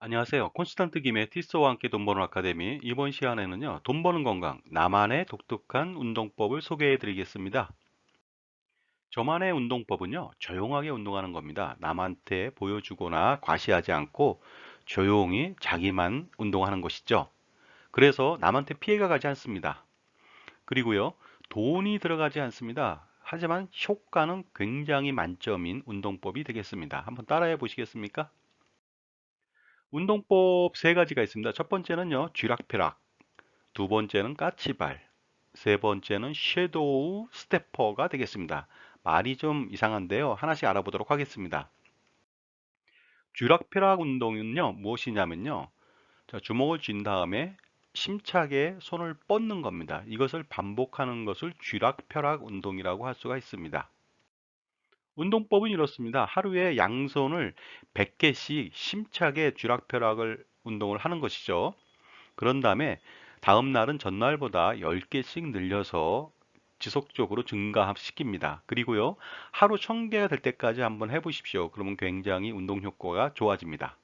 안녕하세요. 콘스탄트 김의 티스와 함께 돈 버는 아카데미. 이번 시간에는요, 돈 버는 건강, 나만의 독특한 운동법을 소개해 드리겠습니다. 저만의 운동법은요, 조용하게 운동하는 겁니다. 남한테 보여주거나 과시하지 않고 조용히 자기만 운동하는 것이죠. 그래서 남한테 피해가 가지 않습니다. 그리고요, 돈이 들어가지 않습니다. 하지만 효과는 굉장히 만점인 운동법이 되겠습니다. 한번 따라해 보시겠습니까? 운동법 세 가지가 있습니다. 첫 번째는요, 쥐락펴락. 두 번째는 까치발, 세 번째는 섀도우 스태퍼가 되겠습니다. 말이 좀 이상한데요. 하나씩 알아보도록 하겠습니다. 쥐락펴락 운동은요, 무엇이냐면요. 자, 주먹을 쥔 다음에 심차게 손을 뻗는 겁니다. 이것을 반복하는 것을 쥐락펴락 운동이라고 할 수가 있습니다. 운동법은 이렇습니다. 하루에 양손을 100개씩 심차게 쥐락펴락을 운동을 하는 것이죠. 그런 다음에 다음 날은 전날보다 10개씩 늘려서 지속적으로 증가시킵니다. 그리고요, 하루 1000개가 될 때까지 한번 해보십시오. 그러면 굉장히 운동 효과가 좋아집니다.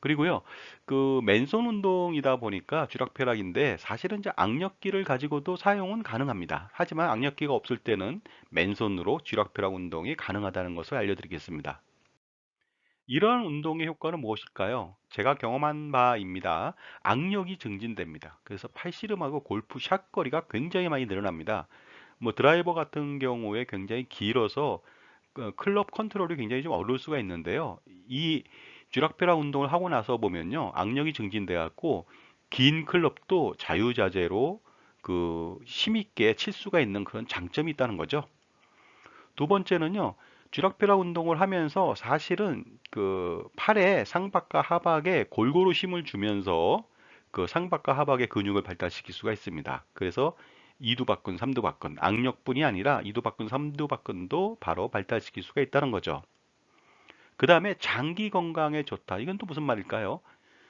그리고요, 그 맨손 운동이다 보니까 쥐락펴락인데 사실은 이제 악력기를 가지고도 사용은 가능합니다. 하지만 악력기가 없을 때는 맨손으로 쥐락펴락 운동이 가능하다는 것을 알려드리겠습니다. 이러한 운동의 효과는 무엇일까요? 제가 경험한 바입니다. 악력이 증진됩니다. 그래서 팔씨름하고 골프 샷 거리가 굉장히 많이 늘어납니다. 뭐 드라이버 같은 경우에 굉장히 길어서 클럽 컨트롤이 굉장히 좀 어려울 수가 있는데요. 이 쥐락펴락 운동을 하고 나서 보면요. 악력이 증진돼 갖고 긴 클럽도 자유자재로 그 힘있게 칠 수가 있는 그런 장점이 있다는 거죠. 두 번째는요. 쥐락펴락 운동을 하면서 사실은 그 팔에 상박과 하박에 골고루 힘을 주면서 그 상박과 하박의 근육을 발달시킬 수가 있습니다. 그래서 이두박근, 삼두박근, 악력뿐이 아니라 이두박근, 삼두박근도 바로 발달시킬 수가 있다는 거죠. 그 다음에 장기 건강에 좋다. 이건 또 무슨 말일까요?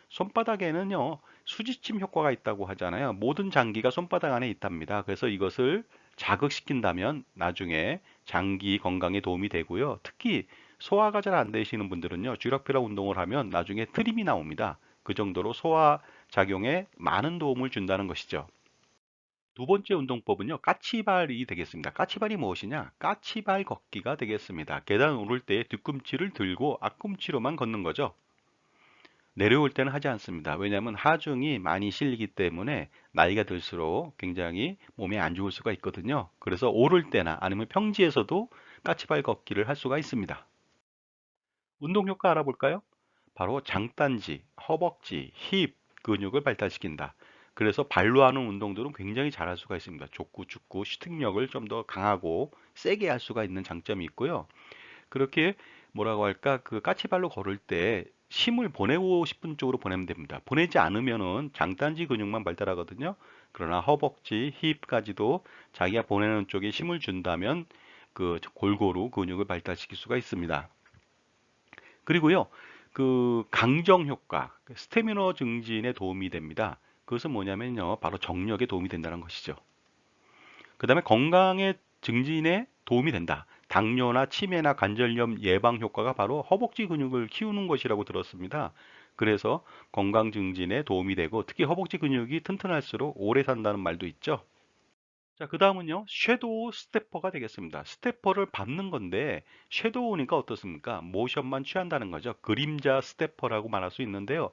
손바닥에는요, 수지침 효과가 있다고 하잖아요. 모든 장기가 손바닥 안에 있답니다. 그래서 이것을 자극시킨다면 나중에 장기 건강에 도움이 되고요. 특히 소화가 잘 안 되시는 분들은요, 쥐락펴락 운동을 하면 나중에 트림이 나옵니다. 그 정도로 소화 작용에 많은 도움을 준다는 것이죠. 두 번째 운동법은요, 까치발이 되겠습니다. 까치발이 무엇이냐? 까치발 걷기가 되겠습니다. 계단 오를 때 뒤꿈치를 들고 앞꿈치로만 걷는 거죠. 내려올 때는 하지 않습니다. 왜냐하면 하중이 많이 실리기 때문에 나이가 들수록 굉장히 몸에 안 좋을 수가 있거든요. 그래서 오를 때나 아니면 평지에서도 까치발 걷기를 할 수가 있습니다. 운동 효과 알아볼까요? 바로 장단지, 허벅지, 힙 근육을 발달시킨다. 그래서 발로 하는 운동들은 굉장히 잘할 수가 있습니다. 족구, 축구, 슈팅력을 좀 더 강하고 세게 할 수가 있는 장점이 있고요. 그렇게 뭐라고 할까 그 까치발로 걸을 때 힘을 보내고 싶은 쪽으로 보내면 됩니다. 보내지 않으면은 장단지 근육만 발달하거든요. 그러나 허벅지, 힙까지도 자기가 보내는 쪽에 힘을 준다면 그 골고루 근육을 발달시킬 수가 있습니다. 그리고요, 그 강정 효과, 스태미너 증진에 도움이 됩니다. 그것은 뭐냐면요, 바로 정력에 도움이 된다는 것이죠. 그 다음에 건강의 증진에 도움이 된다. 당뇨나 치매나 관절염 예방 효과가 바로 허벅지 근육을 키우는 것이라고 들었습니다. 그래서 건강 증진에 도움이 되고 특히 허벅지 근육이 튼튼할수록 오래 산다는 말도 있죠. 자, 그 다음은요, 섀도우 스태퍼가 되겠습니다. 스태퍼를 밟는 건데, 섀도우니까 어떻습니까? 모션만 취한다는 거죠. 그림자 스태퍼라고 말할 수 있는데요.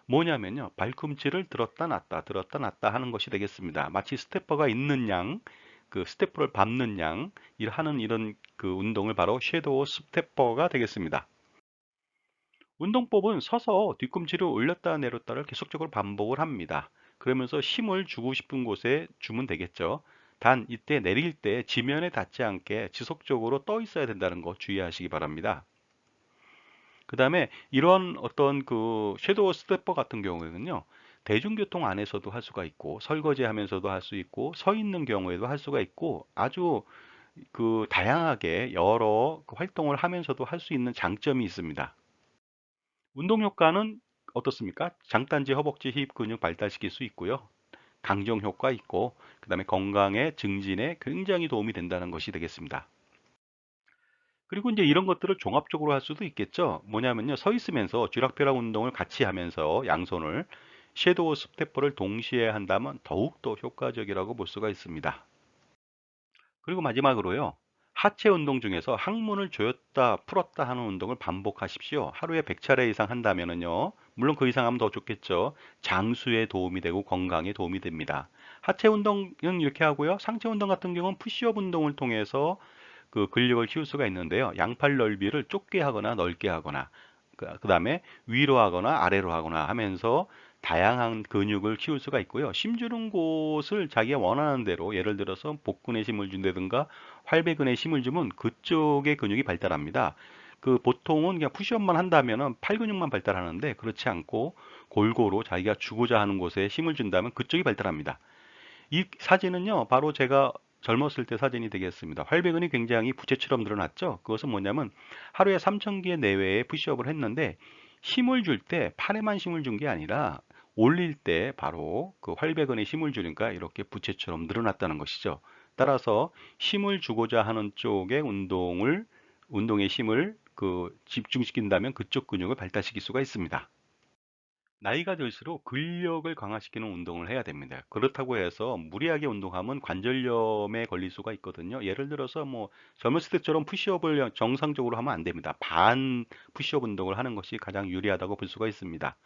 뭐냐면요, 발꿈치를 들었다 놨다 하는 것이 되겠습니다. 마치 스태퍼가 있는 양, 그 스태퍼를 밟는 양, 하는 이런 그 운동을 바로 섀도우 스태퍼가 되겠습니다. 운동법은 서서 뒤꿈치를 올렸다 내렸다를 계속적으로 반복을 합니다. 그러면서 힘을 주고 싶은 곳에 주면 되겠죠. 단 이때 내릴 때 지면에 닿지 않게 지속적으로 떠 있어야 된다는 거 주의하시기 바랍니다. 그 다음에 이런 어떤 그 섀도우 스태퍼 같은 경우에는요, 대중교통 안에서도 할 수가 있고, 설거지 하면서도 할 수 있고, 서 있는 경우에도 할 수가 있고, 아주 그 다양하게 여러 그 활동을 하면서도 할 수 있는 장점이 있습니다. 운동 효과는 어떻습니까? 장단지, 허벅지, 힙 근육 발달시킬 수 있고요. 강정 효과 있고, 그 다음에 건강의 증진에 굉장히 도움이 된다는 것이 되겠습니다. 그리고 이제 이런 것들을 종합적으로 할 수도 있겠죠. 뭐냐면요. 서 있으면서 쥐락펴락 운동을 같이 하면서 양손을 섀도우 스태퍼를 동시에 한다면 더욱더 효과적이라고 볼 수가 있습니다. 그리고 마지막으로요. 하체 운동 중에서 항문을 조였다 풀었다 하는 운동을 반복하십시오. 하루에 100차례 이상 한다면은요. 물론 그 이상 하면 더 좋겠죠. 장수에 도움이 되고 건강에 도움이 됩니다. 하체 운동은 이렇게 하고요. 상체 운동 같은 경우는 푸시업 운동을 통해서 그 근력을 키울 수가 있는데요. 양팔 넓이를 좁게 하거나 넓게 하거나 그다음에 위로 하거나 아래로 하거나 하면서 다양한 근육을 키울 수가 있고요. 힘주는 곳을 자기가 원하는 대로 예를 들어서 복근에 힘을 준다든가 활배근에 힘을 주면 그쪽의 근육이 발달합니다. 그 보통은 그냥 푸시업만 한다면은 팔 근육만 발달하는데 그렇지 않고 골고루 자기가 주고자 하는 곳에 힘을 준다면 그쪽이 발달합니다. 이 사진은요, 바로 제가 젊었을 때 사진이 되겠습니다. 활배근이 굉장히 부채처럼 늘어났죠. 그것은 뭐냐면 하루에 3,000개 내외의 푸시업을 했는데 힘을 줄 때 팔에만 힘을 준 게 아니라 올릴 때 바로 그 활배근에 힘을 주니까 이렇게 부채처럼 늘어났다는 것이죠. 따라서 힘을 주고자 하는 쪽의 운동의 힘을 그 집중시킨다면 그쪽 근육을 발달시킬 수가 있습니다. 나이가 들수록 근력을 강화시키는 운동을 해야 됩니다. 그렇다고 해서 무리하게 운동하면 관절염에 걸릴 수가 있거든요. 예를 들어서 뭐 젊었을 때처럼 푸시업을 정상적으로 하면 안 됩니다. 반 푸시업 운동을 하는 것이 가장 유리하다고 볼 수가 있습니다.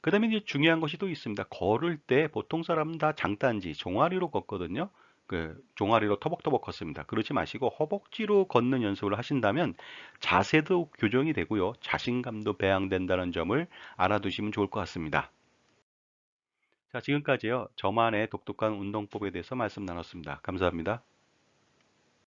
그다음에 이제 중요한 것이 또 있습니다. 걸을 때 보통 사람은 다 장단지, 종아리로 걷거든요. 그 종아리로 터벅터벅 걷습니다. 그러지 마시고 허벅지로 걷는 연습을 하신다면 자세도 교정이 되고요. 자신감도 배양된다는 점을 알아두시면 좋을 것 같습니다. 자, 지금까지요. 저만의 독특한 운동법에 대해서 말씀 나눴습니다. 감사합니다.